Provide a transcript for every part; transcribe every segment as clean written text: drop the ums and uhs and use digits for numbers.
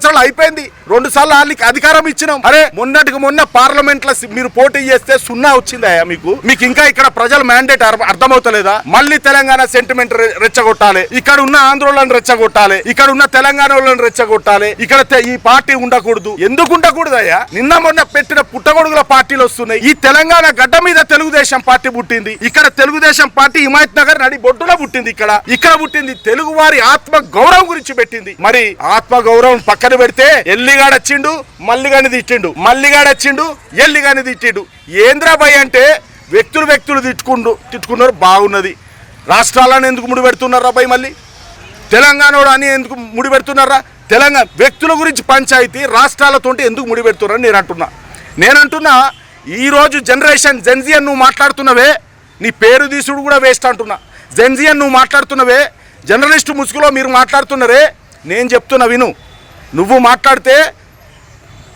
సంవత్సరాలు అయిపోయింది, 2 సార్లు వాళ్ళకి అధికారం ఇచ్చినాం. అరే మొన్నటికి మొన్న పార్లమెంట్ లో మీరు పోటీ చేస్తే 0 వచ్చిందా మీకు ఇంకా ఇక్కడ ప్రజల మ్యాండేట్ అర్థమవుతలేదా? మళ్ళీ తెలంగాణ సెంటిమెంట్ రెచ్చగొట్టాలి, ఇక్కడ ఉన్న ఆంధ్రోళన రెచ్చగొట్టాలి, ఇక్కడ ఉన్న తెలంగాణ వాళ్ళని రెచ్చగొట్టాలి, ఇక్కడ ఈ పార్టీ ఉండకూడదు. ఎందుకు ఉండకూడదయ్యా? నిన్న మొన్న పెట్టిన పుట్టగొడుగుల పార్టీలు వస్తున్నాయి. ఈ తెలంగాణ గడ్డ మీద తెలుగుదేశం పార్టీ పుట్టింది. ఇక్కడ తెలుగుదేశం పార్టీ హిమాయత్ నగర్ నడి బొడ్డున పుట్టింది. ఇక్కడ పుట్టింది. తెలుగు వారి ఆత్మ గౌరవం గురించి పెట్టింది. మరి ఆత్మ గౌరవం పక్కన పెడితే ఎల్లిగాడొచ్చిండు, మల్లిగాని తిట్టిండు, మల్లిగాడొచ్చిండు, ఎల్లిగాని తిట్టిండు. ఏంద్రాబాయ్ అంటే వ్యక్తులు తిట్టుకున్నారు. బాగున్నది. రాష్ట్రాలను ఎందుకు ముడి పెడుతున్నారా బాయ్? మళ్ళీ తెలంగాణ అని ఎందుకు ముడి పెడుతున్నారా? తెలంగాణ వ్యక్తుల గురించి పంచాయతీ రాష్ట్రాలతో ఎందుకు ముడి పెడుతున్నారని నేనంటున్నా. ఈరోజు జనరేషన్ జెన్జియన్ నువ్వు మాట్లాడుతున్నవే, నీ పేరు తీసుడు కూడా వేస్ట్ అంటున్నా. జెన్జియన్ నువ్వు మాట్లాడుతున్నవే, జర్నలిస్టు ముసుగులో మీరు మాట్లాడుతున్నారే. నేను చెప్తున్నా విను. నువ్వు మాట్లాడితే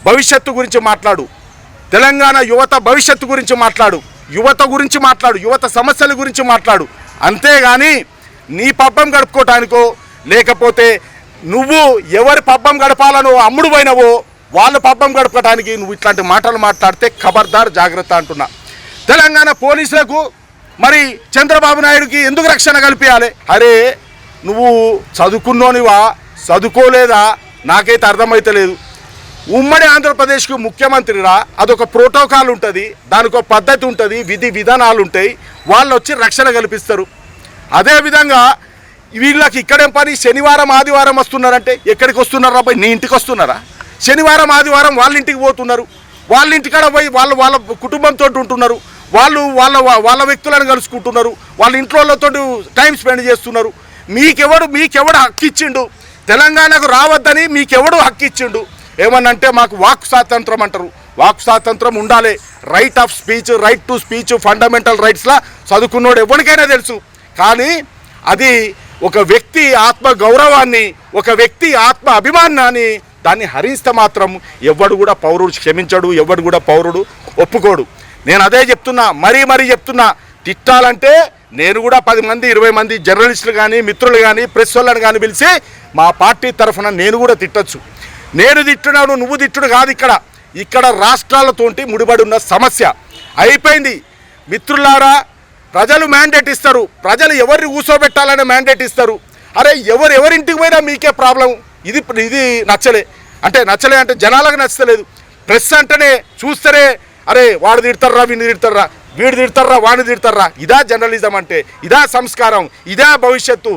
భవిష్యత్తు గురించి మాట్లాడు, తెలంగాణ యువత భవిష్యత్తు గురించి మాట్లాడు, యువత గురించి మాట్లాడు, యువత సమస్యల గురించి మాట్లాడు. అంతేగాని నీ పబ్బం గడుపుకోవటానికో లేకపోతే నువ్వు ఎవరి పబ్బం గడపాలనో అమ్ముడు పోయినవో వాళ్ళ పబ్బం గడపడానికి నువ్వు ఇట్లాంటి మాటలు మాట్లాడితే ఖబర్దార్ జాగ్రత్త అంటున్నా. తెలంగాణ పోలీసులకు మరి చంద్రబాబు నాయుడుకి ఎందుకు రక్షణ కల్పించాలి? అరే నువ్వు చదువుకున్నోనివా చదువుకోలేదా నాకైతే అర్థమైతలేదు. ఉమ్మడి ఆంధ్రప్రదేశ్కు ముఖ్యమంత్రిరా, అదొక ప్రోటోకాల్ ఉంటుంది, దానికి ఒక పద్ధతి ఉంటుంది, విధి విధానాలు ఉంటాయి. వాళ్ళు వచ్చి రక్షణ కల్పిస్తారు. అదేవిధంగా వీళ్ళకి ఇక్కడేం పని? శనివారం ఆదివారం వస్తున్నారంటే ఎక్కడికి వస్తున్నారా పోయి? నీ ఇంటికి వస్తున్నారా? శనివారం ఆదివారం వాళ్ళ ఇంటికి పోతున్నారు, వాళ్ళ ఇంటికాడ పోయి వాళ్ళ కుటుంబంతో ఉంటున్నారు, వాళ్ళ వ్యక్తులను కలుసుకుంటున్నారు, వాళ్ళ ఇంట్లోతో టైం స్పెండ్ చేస్తున్నారు. మీకెవడు హక్కు ఇచ్చిండు? తెలంగాణకు రావద్దని మీకెవడు హక్కు ఇచ్చిండు? ఏమన్నంటే మాకు వాక్ స్వాతంత్రం అంటారు. వాక్ స్వాతంత్రం ఉండాలి. Right of speech, right to speech fundamental రైట్స్లా చదువుకున్నోడు ఎవరికైనా తెలుసు. కానీ అది ఒక వ్యక్తి ఆత్మ గౌరవాన్ని, ఒక వ్యక్తి ఆత్మ అభిమానాన్ని దాన్ని హరిస్తే మాత్రం ఎవడు కూడా పౌరుడు క్షమించడు, ఎవడు కూడా పౌరుడు ఒప్పుకోడు. నేను అదే చెప్తున్నా, మరీ చెప్తున్నా. తిట్టాలంటే నేను కూడా 10 మంది 20 మంది జర్నలిస్టులు కానీ మిత్రులు కానీ ప్రెస్ వాళ్ళని కానీ పిలిచి మా పార్టీ తరఫున నేను కూడా తిట్టచ్చు. నేను తిట్టున్నాను, నువ్వు తిట్టుడు కాదు. ఇక్కడ రాష్ట్రాలతోటి ముడిపడి ఉన్న సమస్య అయిపోయింది. మిత్రులారా, ప్రజలు మ్యాండేట్ ఇస్తారు, ప్రజలు ఎవరిని కూర్చోబెట్టాలనే మ్యాండేట్ ఇస్తారు. అరే ఎవరింటికి పోయినా మీకే ప్రాబ్లం. ఇది నచ్చలే అంటే జనాలకు నచ్చలేదు. ప్రెస్ అంటేనే చూస్తేనే అరే వాడు తిడతారా, వీడిని తిడతారా, వీడు తిడతారా, వాడిని తిడతారా. ఇదా జర్నలిజం అంటే, ఇదా సంస్కారం, ఇదా భవిష్యత్తు.